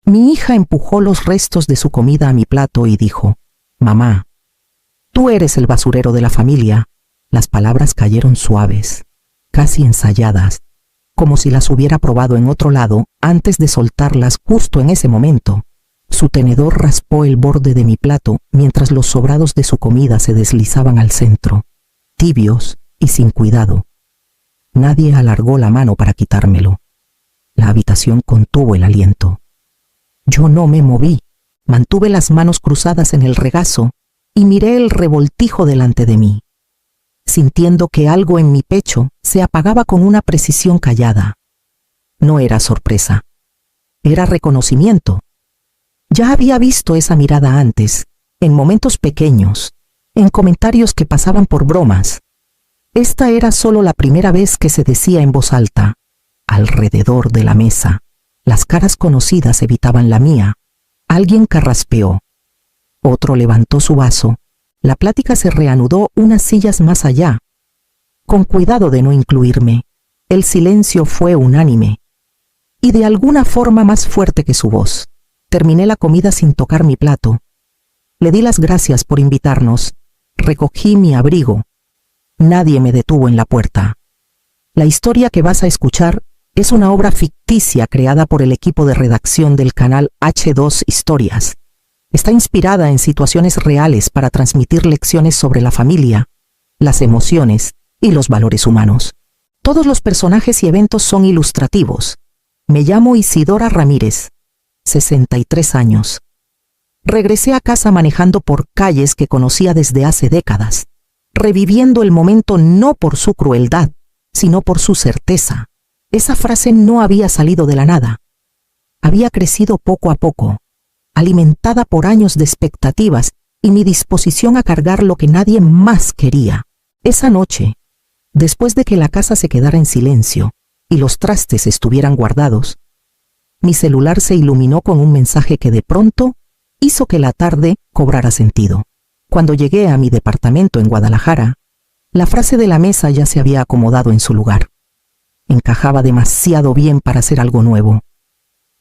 Mi hija empujó los restos de su comida a mi plato y dijo: «Mamá, tú eres el basurero de la familia». Las palabras cayeron suaves, casi ensayadas, como si las hubiera probado en otro lado antes de soltarlas justo en ese momento. Su tenedor raspó el borde de mi plato mientras los sobrados de su comida se deslizaban al centro, tibios y sin cuidado. Nadie alargó la mano para quitármelo. La habitación contuvo el aliento. Yo no me moví, mantuve las manos cruzadas en el regazo y miré el revoltijo delante de mí, sintiendo que algo en mi pecho se apagaba con una precisión callada. No era sorpresa, era reconocimiento. Ya había visto esa mirada antes, en momentos pequeños, en comentarios que pasaban por bromas. Esta era solo la primera vez que se decía en voz alta. Alrededor de la mesa, las caras conocidas evitaban la mía. Alguien carraspeó. Otro levantó su vaso. La plática se reanudó unas sillas más allá. Con cuidado de no incluirme, el silencio fue unánime. Y de alguna forma más fuerte que su voz. Terminé la comida sin tocar mi plato. Le di las gracias por invitarnos. Recogí mi abrigo. Nadie me detuvo en la puerta. La historia que vas a escuchar es una obra ficticia creada por el equipo de redacción del canal H2 Historias. Está inspirada en situaciones reales para transmitir lecciones sobre la familia, las emociones y los valores humanos. Todos los personajes y eventos son ilustrativos. Me llamo Isidora Ramírez, 63 años. Regresé a casa manejando por calles que conocía desde hace décadas, reviviendo el momento no por su crueldad, sino por su certeza. Esa frase no había salido de la nada. Había crecido poco a poco, alimentada por años de expectativas y mi disposición a cargar lo que nadie más quería. Esa noche, después de que la casa se quedara en silencio y los trastes estuvieran guardados, mi celular se iluminó con un mensaje que de pronto hizo que la tarde cobrara sentido. Cuando llegué a mi departamento en Guadalajara, la frase de la mesa ya se había acomodado en su lugar. Encajaba demasiado bien para ser algo nuevo.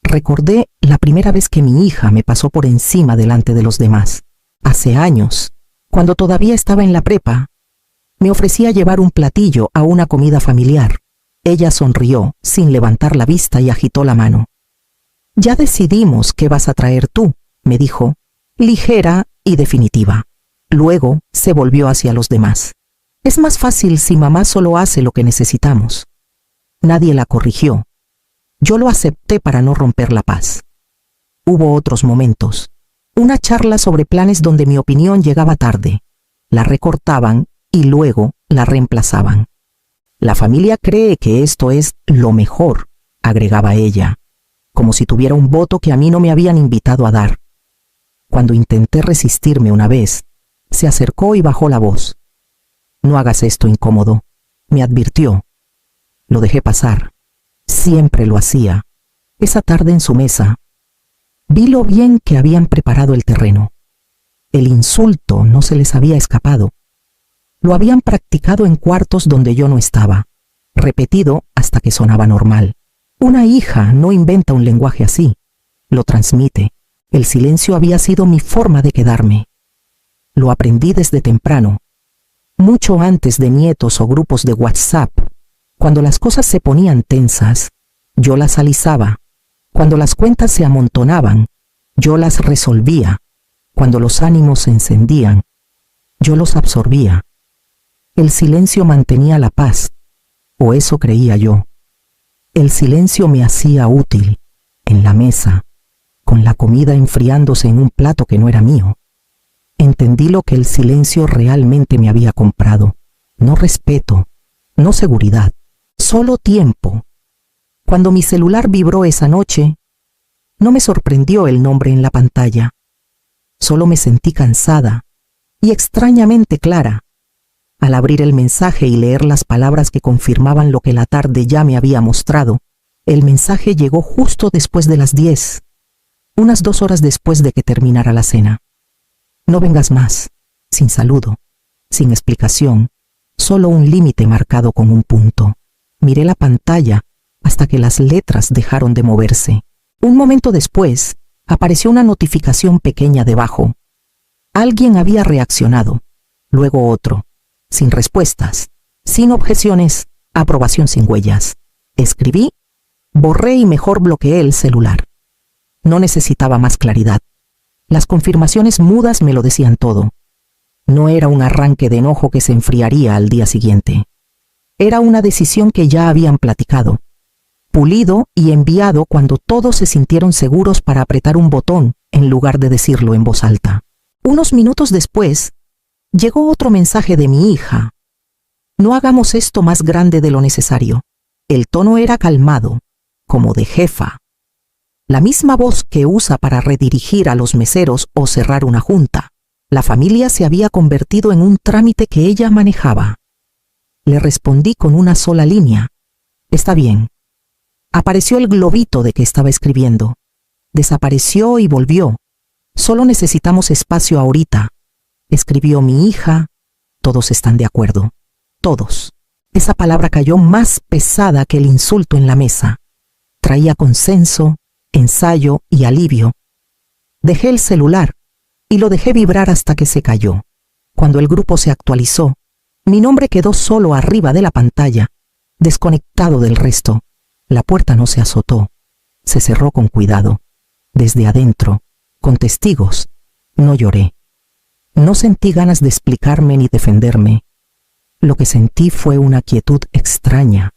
Recordé la primera vez que mi hija me pasó por encima delante de los demás. Hace años, cuando todavía estaba en la prepa, me ofrecía llevar un platillo a una comida familiar. Ella sonrió sin levantar la vista y agitó la mano. «Ya decidimos qué vas a traer tú», me dijo, ligera y definitiva. Luego se volvió hacia los demás. «Es más fácil si mamá solo hace lo que necesitamos». Nadie la corrigió. Yo lo acepté para no romper la paz. Hubo otros momentos. Una charla sobre planes donde mi opinión llegaba tarde. La recortaban y luego la reemplazaban. «La familia cree que esto es lo mejor», agregaba ella, como si tuviera un voto que a mí no me habían invitado a dar. Cuando intenté resistirme una vez, se acercó y bajó la voz. «No hagas esto incómodo», me advirtió. Lo dejé pasar. Siempre lo hacía. Esa tarde en su mesa, vi lo bien que habían preparado el terreno. El insulto no se les había escapado. Lo habían practicado en cuartos donde yo no estaba, repetido hasta que sonaba normal. Una hija no inventa un lenguaje así, lo transmite. El silencio había sido mi forma de quedarme. Lo aprendí desde temprano, mucho antes de nietos o grupos de WhatsApp. Cuando las cosas se ponían tensas, yo las alisaba. Cuando las cuentas se amontonaban, yo las resolvía. Cuando los ánimos se encendían, yo los absorbía. El silencio mantenía la paz, o eso creía yo. El silencio me hacía útil, en la mesa, con la comida enfriándose en un plato que no era mío. Entendí lo que el silencio realmente me había comprado. No respeto, no seguridad, solo tiempo. Cuando mi celular vibró esa noche, no me sorprendió el nombre en la pantalla. Solo me sentí cansada y extrañamente clara. Al abrir el mensaje y leer las palabras que confirmaban lo que la tarde ya me había mostrado, el mensaje llegó justo después de las 10, unas 2 horas después de que terminara la cena. «No vengas más», sin saludo, sin explicación, solo un límite marcado con un punto. Miré la pantalla hasta que las letras dejaron de moverse. Un momento después, apareció una notificación pequeña debajo. Alguien había reaccionado, luego otro, sin respuestas, sin objeciones, aprobación sin huellas. Escribí, borré y mejor bloqueé el celular. No necesitaba más claridad. Las confirmaciones mudas me lo decían todo. No era un arranque de enojo que se enfriaría al día siguiente. Era una decisión que ya habían platicado, pulido y enviado cuando todos se sintieron seguros para apretar un botón en lugar de decirlo en voz alta. Unos minutos después, llegó otro mensaje de mi hija. No hagamos esto más grande de lo necesario. El tono era calmado, como de jefa. La misma voz que usa para redirigir a los meseros o cerrar una junta. La familia se había convertido en un trámite que ella manejaba. Le respondí con una sola línea. Está bien. Apareció el globito de que estaba escribiendo. Desapareció y volvió. Solo necesitamos espacio ahorita. Escribió mi hija. Todos están de acuerdo. Todos. Esa palabra cayó más pesada que el insulto en la mesa. Traía consenso, ensayo y alivio. Dejé el celular y lo dejé vibrar hasta que se cayó. Cuando el grupo se actualizó, mi nombre quedó solo arriba de la pantalla, desconectado del resto. La puerta no se azotó, se cerró con cuidado. Desde adentro, con testigos, no lloré. No sentí ganas de explicarme ni defenderme. Lo que sentí fue una quietud extraña,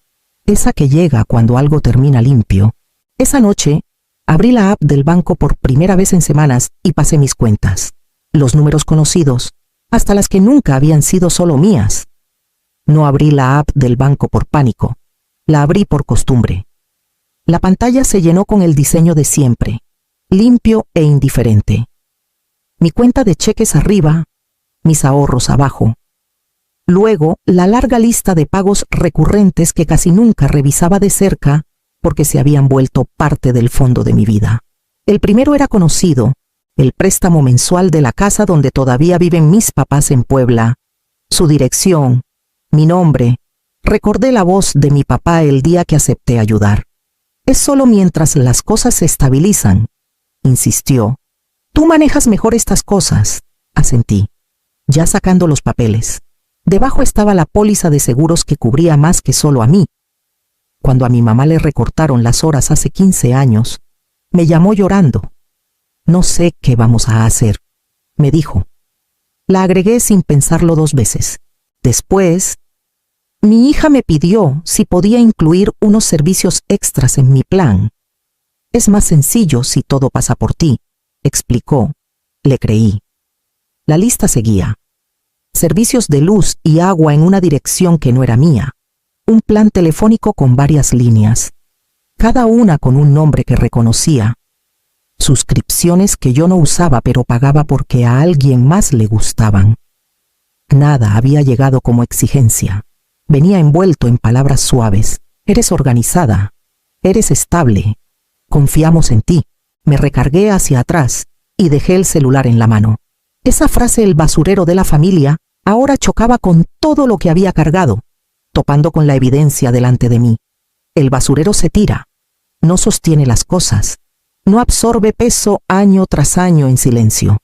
esa que llega cuando algo termina limpio. Esa noche, abrí la app del banco por primera vez en semanas y pasé mis cuentas. Los números conocidos, hasta las que nunca habían sido solo mías. No abrí la app del banco por pánico, la abrí por costumbre. La pantalla se llenó con el diseño de siempre, limpio e indiferente. Mi cuenta de cheques arriba, mis ahorros abajo. Luego, la larga lista de pagos recurrentes que casi nunca revisaba de cerca porque se habían vuelto parte del fondo de mi vida. El primero era conocido, el préstamo mensual de la casa donde todavía viven mis papás en Puebla. Su dirección, mi nombre. Recordé la voz de mi papá el día que acepté ayudar. Es solo mientras las cosas se estabilizan, insistió. Tú manejas mejor estas cosas, asentí, ya sacando los papeles. Debajo estaba la póliza de seguros que cubría más que solo a mí. Cuando a mi mamá le recortaron las horas hace 15 años, me llamó llorando. No sé qué vamos a hacer, me dijo. La agregué sin pensarlo 2 veces. Después, mi hija me pidió si podía incluir unos servicios extras en mi plan. Es más sencillo si todo pasa por ti, explicó. Le creí. La lista seguía. Servicios de luz y agua en una dirección que no era mía. Un plan telefónico con varias líneas, cada una con un nombre que reconocía. Suscripciones que yo no usaba pero pagaba porque a alguien más le gustaban. Nada había llegado como exigencia. Venía envuelto en palabras suaves. Eres organizada. Eres estable. Confiamos en ti. Me recargué hacia atrás y dejé el celular en la mano. Esa frase, el basurero de la familia, ahora chocaba con todo lo que había cargado, topando con la evidencia delante de mí. El basurero se tira, no sostiene las cosas, no absorbe peso año tras año en silencio.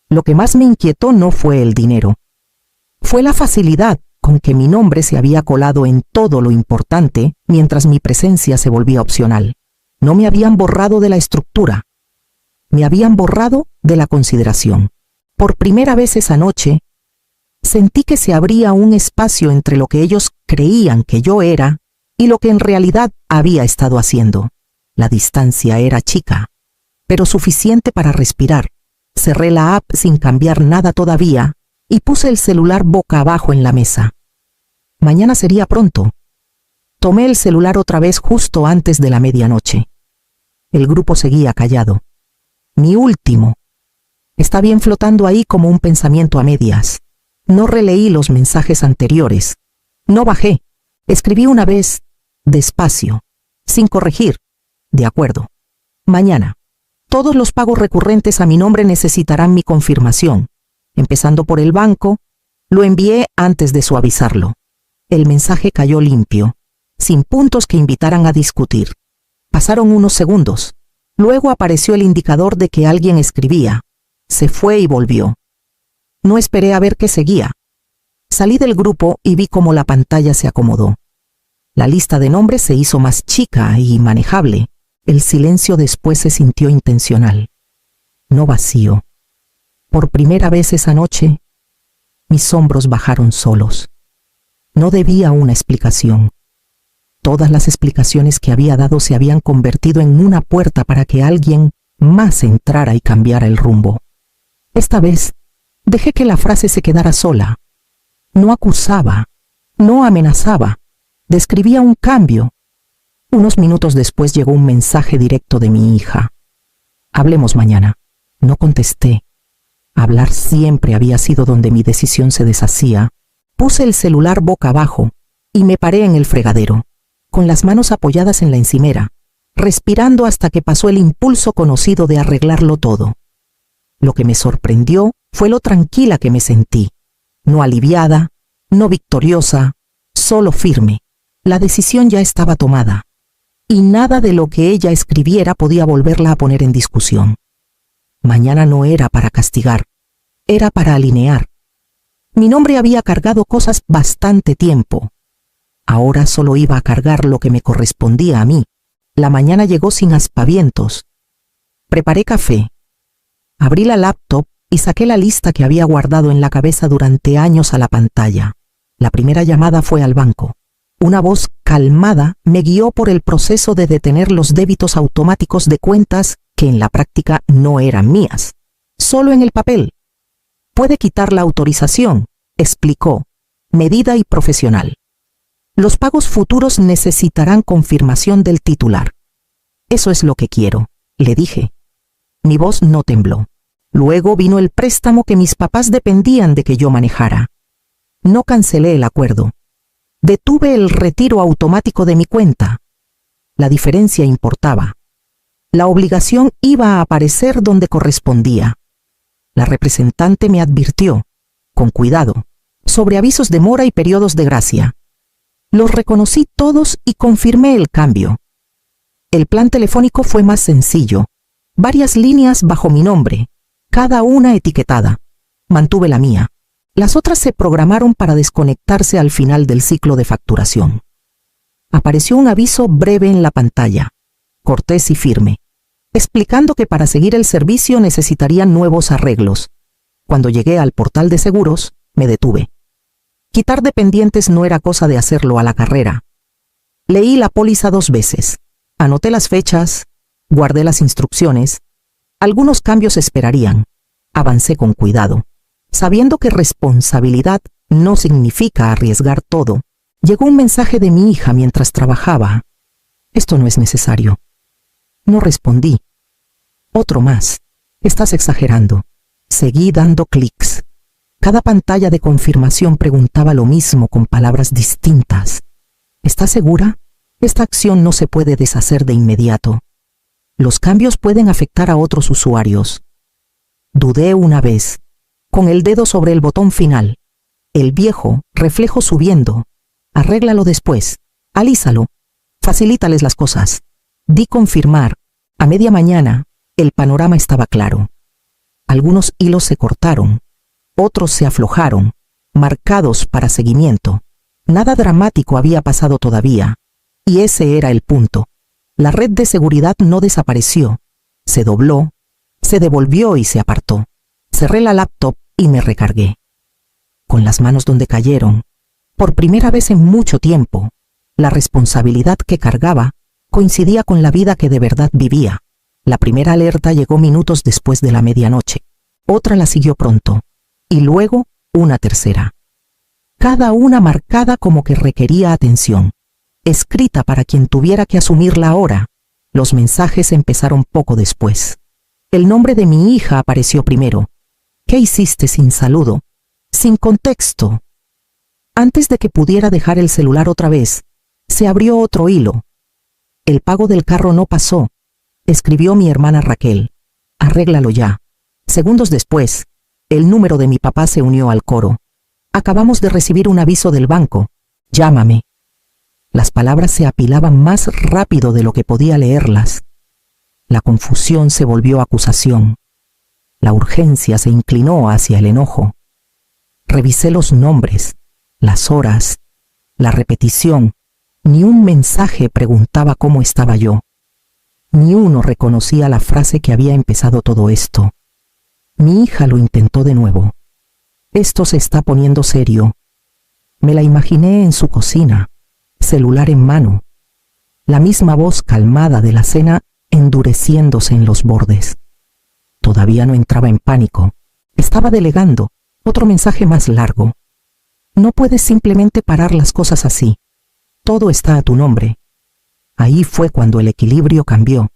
Lo que más me inquietó no fue el dinero, fue la facilidad con que mi nombre se había colado en todo lo importante mientras mi presencia se volvía opcional. No me habían borrado de la estructura, me habían borrado de la consideración. Por primera vez esa noche, sentí que se abría un espacio entre lo que ellos creían que yo era y lo que en realidad había estado haciendo. La distancia era chica, pero suficiente para respirar. Cerré la app sin cambiar nada todavía y puse el celular boca abajo en la mesa. Mañana sería pronto. Tomé el celular otra vez justo antes de la medianoche. El grupo seguía callado. Mi último. Está bien flotando ahí como un pensamiento a medias. No releí los mensajes anteriores. No bajé. Escribí una vez, despacio, sin corregir. De acuerdo. Mañana. Todos los pagos recurrentes a mi nombre necesitarán mi confirmación. Empezando por el banco, lo envié antes de suavizarlo. El mensaje cayó limpio, sin puntos que invitaran a discutir. Pasaron unos segundos. Luego apareció el indicador de que alguien escribía. Se fue y volvió. No esperé a ver qué seguía. Salí del grupo y vi cómo la pantalla se acomodó. La lista de nombres se hizo más chica y manejable. El silencio después se sintió intencional, no vacío. Por primera vez esa noche, mis hombros bajaron solos. No debía una explicación. Todas las explicaciones que había dado se habían convertido en una puerta para que alguien más entrara y cambiara el rumbo. Esta vez, dejé que la frase se quedara sola. No acusaba, no amenazaba, describía un cambio. Unos minutos después llegó un mensaje directo de mi hija. Hablemos mañana. No contesté. Hablar siempre había sido donde mi decisión se deshacía. Puse el celular boca abajo y me paré en el fregadero, con las manos apoyadas en la encimera, respirando hasta que pasó el impulso conocido de arreglarlo todo. Lo que me sorprendió fue lo tranquila que me sentí. No aliviada, no victoriosa, solo firme. La decisión ya estaba tomada, y nada de lo que ella escribiera podía volverla a poner en discusión. Mañana no era para castigar, era para alinear. Mi nombre había cargado cosas bastante tiempo. Ahora solo iba a cargar lo que me correspondía a mí. La mañana llegó sin aspavientos. Preparé café. Abrí la laptop y saqué la lista que había guardado en la cabeza durante años a la pantalla. La primera llamada fue al banco. Una voz calmada me guió por el proceso de detener los débitos automáticos de cuentas que en la práctica no eran mías, solo en el papel. Puede quitar la autorización, explicó, medida y profesional. Los pagos futuros necesitarán confirmación del titular. Eso es lo que quiero, le dije. Mi voz no tembló. Luego vino el préstamo que mis papás dependían de que yo manejara. No cancelé el acuerdo. Detuve el retiro automático de mi cuenta. La diferencia importaba. La obligación iba a aparecer donde correspondía. La representante me advirtió, con cuidado, sobre avisos de mora y periodos de gracia. Los reconocí todos y confirmé el cambio. El plan telefónico fue más sencillo. Varias líneas bajo mi nombre, cada una etiquetada. Mantuve la mía. Las otras se programaron para desconectarse al final del ciclo de facturación. Apareció un aviso breve en la pantalla, cortés y firme, explicando que para seguir el servicio necesitarían nuevos arreglos. Cuando llegué al portal de seguros, me detuve. Quitar dependientes no era cosa de hacerlo a la carrera. Leí la póliza 2 veces, anoté las fechas, guardé las instrucciones. Algunos cambios esperarían. Avancé con cuidado. Sabiendo que responsabilidad no significa arriesgar todo, llegó un mensaje de mi hija mientras trabajaba. Esto no es necesario. No respondí. Otro más. Estás exagerando. Seguí dando clics. Cada pantalla de confirmación preguntaba lo mismo con palabras distintas. ¿Estás segura? Esta acción no se puede deshacer de inmediato. Los cambios pueden afectar a otros usuarios. Dudé una vez, con el dedo sobre el botón final. El viejo reflejo subiendo. Arréglalo después. Alízalo. Facilítales las cosas. Di confirmar. A media mañana, el panorama estaba claro. Algunos hilos se cortaron. Otros se aflojaron, marcados para seguimiento. Nada dramático había pasado todavía. Y ese era el punto. La red de seguridad no desapareció. Se dobló, se devolvió y se apartó. Cerré la laptop y me recargué. Con las manos donde cayeron, por primera vez en mucho tiempo, la responsabilidad que cargaba coincidía con la vida que de verdad vivía. La primera alerta llegó minutos después de la medianoche. Otra la siguió pronto. Y luego una tercera. Cada una marcada como que requería atención. Escrita para quien tuviera que asumirla ahora. Los mensajes empezaron poco después. El nombre de mi hija apareció primero. ¿Qué hiciste sin saludo? Sin contexto. Antes de que pudiera dejar el celular otra vez, se abrió otro hilo. El pago del carro no pasó. Escribió mi hermana Raquel. Arréglalo ya. Segundos después, el número de mi papá se unió al coro. Acabamos de recibir un aviso del banco. Llámame. Las palabras se apilaban más rápido de lo que podía leerlas. La confusión se volvió acusación. La urgencia se inclinó hacia el enojo. Revisé los nombres, las horas, la repetición. Ni un mensaje preguntaba cómo estaba yo. Ni uno reconocía la frase que había empezado todo esto. Mi hija lo intentó de nuevo. Esto se está poniendo serio. Me la imaginé en su cocina, celular en mano. La misma voz calmada de la cena endureciéndose en los bordes. Todavía no entraba en pánico. Estaba delegando otro mensaje más largo. No puedes simplemente parar las cosas así. Todo está a tu nombre. Ahí fue cuando el equilibrio cambió.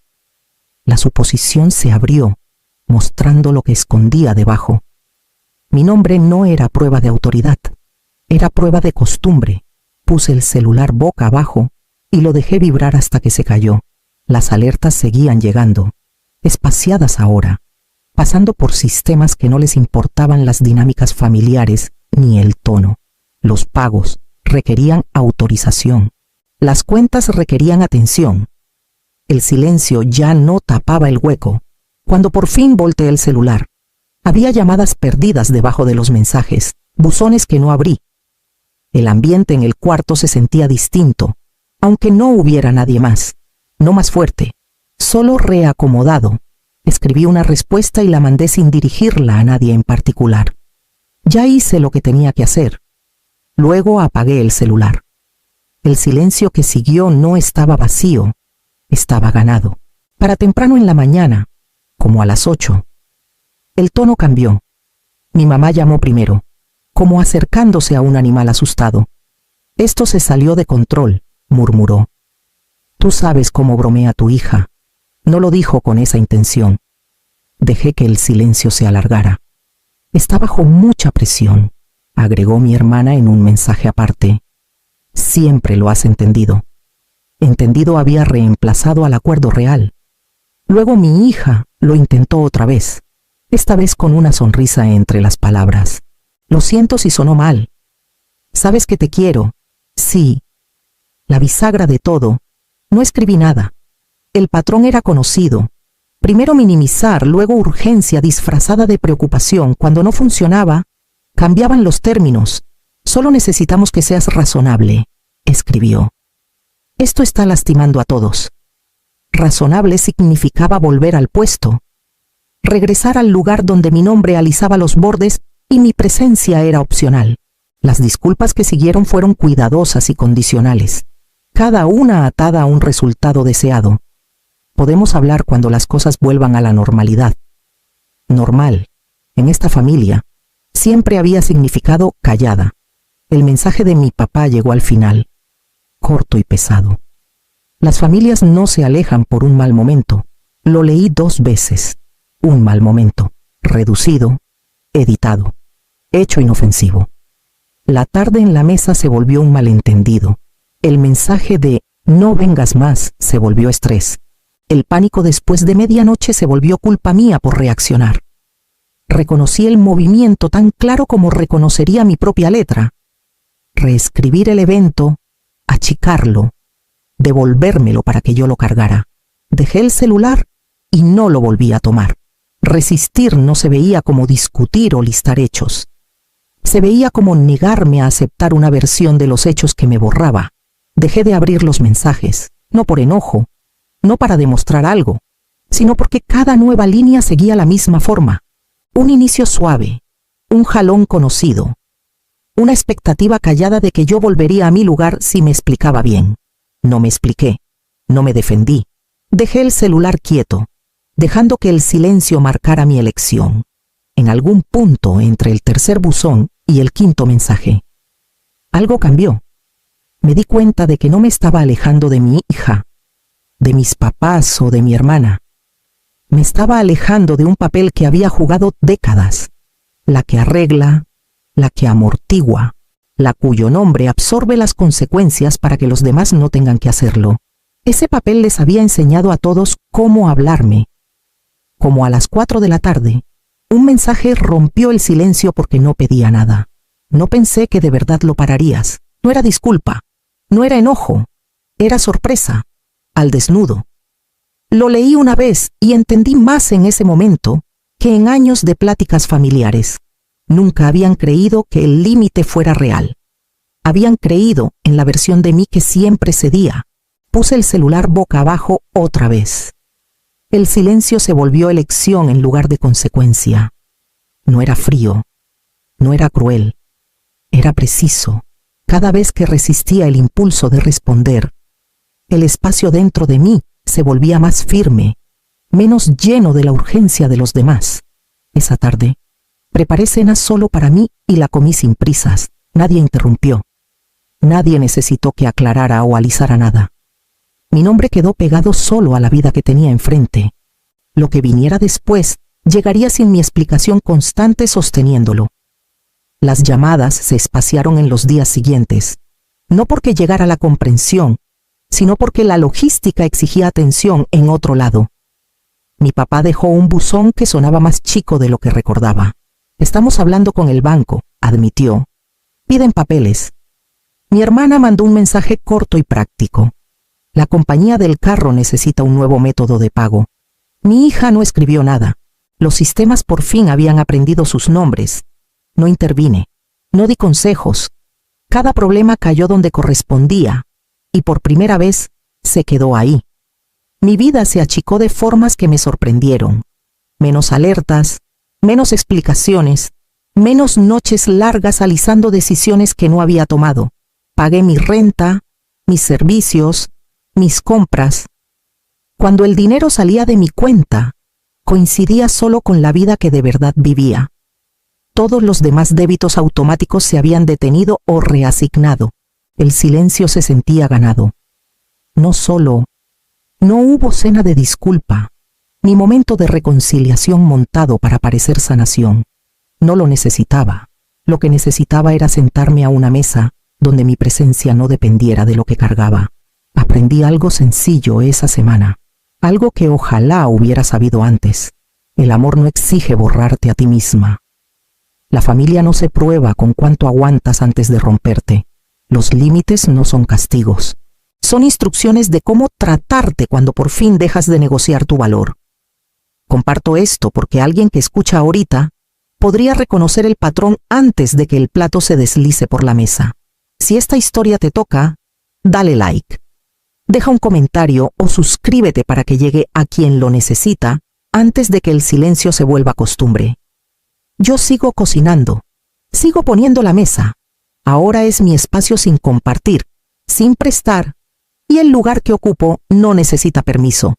La suposición se abrió, mostrando lo que escondía debajo. Mi nombre no era prueba de autoridad, era prueba de costumbre. Puse el celular boca abajo y lo dejé vibrar hasta que se cayó. Las alertas seguían llegando, espaciadas ahora, pasando por sistemas que no les importaban las dinámicas familiares ni el tono. Los pagos requerían autorización. Las cuentas requerían atención. El silencio ya no tapaba el hueco. Cuando por fin volteé el celular, había llamadas perdidas debajo de los mensajes, buzones que no abrí. El ambiente en el cuarto se sentía distinto, aunque no hubiera nadie más, no más fuerte, solo reacomodado. Escribí una respuesta y la mandé sin dirigirla a nadie en particular. Ya hice lo que tenía que hacer. Luego apagué el celular. El silencio que siguió no estaba vacío, estaba ganado. Para temprano en la mañana, como a las 8. El tono cambió. Mi mamá llamó primero, como acercándose a un animal asustado. Esto se salió de control, murmuró. Tú sabes cómo bromea tu hija. No lo dijo con esa intención. Dejé que el silencio se alargara. Está bajo mucha presión, agregó mi hermana en un mensaje aparte. Siempre lo has entendido. Entendido había reemplazado al acuerdo real. Luego mi hija lo intentó otra vez, esta vez con una sonrisa entre las palabras. Lo siento si sonó mal. Sabes que te quiero. Sí. La bisagra de todo. No escribí nada. El patrón era conocido. Primero minimizar, luego urgencia disfrazada de preocupación. Cuando no funcionaba, cambiaban los términos. Solo necesitamos que seas razonable, escribió. Esto está lastimando a todos. Razonable significaba volver al puesto, regresar al lugar donde mi nombre alisaba los bordes y mi presencia era opcional. Las disculpas que siguieron fueron cuidadosas y condicionales, cada una atada a un resultado deseado. Podemos hablar cuando las cosas vuelvan a la normalidad. Normal, en esta familia, siempre había significado callada. El mensaje de mi papá llegó al final, corto y pesado. Las familias no se alejan por un mal momento. Lo leí 2 veces. Un mal momento, reducido, editado, hecho inofensivo. La tarde en la mesa se volvió un malentendido. El mensaje de no vengas más se volvió estrés. El pánico después de medianoche se volvió culpa mía por reaccionar. Reconocí el movimiento tan claro como reconocería mi propia letra. Reescribir el evento, achicarlo, devolvérmelo para que yo lo cargara. Dejé el celular y no lo volví a tomar. Resistir no se veía como discutir o listar hechos. Se veía como negarme a aceptar una versión de los hechos que me borraba. Dejé de abrir los mensajes, no por enojo, no para demostrar algo, sino porque cada nueva línea seguía la misma forma. Un inicio suave, un jalón conocido, una expectativa callada de que yo volvería a mi lugar si me explicaba bien. No me expliqué, no me defendí. Dejé el celular quieto, dejando que el silencio marcara mi elección. En algún punto entre el tercer buzón y el 5.º mensaje, algo cambió. Me di cuenta de que no me estaba alejando de mi hija, de mis papás o de mi hermana. Me estaba alejando de un papel que había jugado décadas, la que arregla, la que amortigua, la cuyo nombre absorbe las consecuencias para que los demás no tengan que hacerlo. Ese papel les había enseñado a todos cómo hablarme. Como a las 4 de la tarde, un mensaje rompió el silencio porque no pedía nada. No pensé que de verdad lo pararías. No era disculpa, no era enojo, era sorpresa, al desnudo. Lo leí una vez y entendí más en ese momento que en años de pláticas familiares. Nunca habían creído que el límite fuera real. Habían creído en la versión de mí que siempre cedía. Puse el celular boca abajo otra vez. El silencio se volvió elección en lugar de consecuencia. No era frío, no era cruel, era preciso. Cada vez que resistía el impulso de responder, el espacio dentro de mí se volvía más firme, menos lleno de la urgencia de los demás. Esa tarde, preparé cena solo para mí y la comí sin prisas. Nadie interrumpió. Nadie necesitó que aclarara o alisara nada. Mi nombre quedó pegado solo a la vida que tenía enfrente. Lo que viniera después llegaría sin mi explicación constante sosteniéndolo. Las llamadas se espaciaron en los días siguientes, no porque llegara la comprensión, sino porque la logística exigía atención en otro lado. Mi papá dejó un buzón que sonaba más chico de lo que recordaba. Estamos hablando con el banco, admitió. Piden papeles. Mi hermana mandó un mensaje corto y práctico. La compañía del carro necesita un nuevo método de pago. Mi hija no escribió nada. Los sistemas por fin habían aprendido sus nombres. No intervine. No di consejos. Cada problema cayó donde correspondía y por primera vez se quedó ahí. Mi vida se achicó de formas que me sorprendieron. Menos alertas, menos explicaciones, menos noches largas alisando decisiones que no había tomado. Pagué mi renta, mis servicios, mis compras. Cuando el dinero salía de mi cuenta, coincidía solo con la vida que de verdad vivía. Todos los demás débitos automáticos se habían detenido o reasignado. El silencio se sentía ganado. No hubo cena de disculpa, ni momento de reconciliación montado para parecer sanación. No lo necesitaba. Lo que necesitaba era sentarme a una mesa donde mi presencia no dependiera de lo que cargaba. Aprendí algo sencillo esa semana, algo que ojalá hubiera sabido antes. El amor no exige borrarte a ti misma. La familia no se prueba con cuánto aguantas antes de romperte. Los límites no son castigos. Son instrucciones de cómo tratarte cuando por fin dejas de negociar tu valor. Comparto esto porque alguien que escucha ahorita podría reconocer el patrón antes de que el plato se deslice por la mesa. Si esta historia te toca, dale like. Deja un comentario o suscríbete para que llegue a quien lo necesita antes de que el silencio se vuelva costumbre. Yo sigo cocinando, sigo poniendo la mesa. Ahora es mi espacio sin compartir, sin prestar, y el lugar que ocupo no necesita permiso.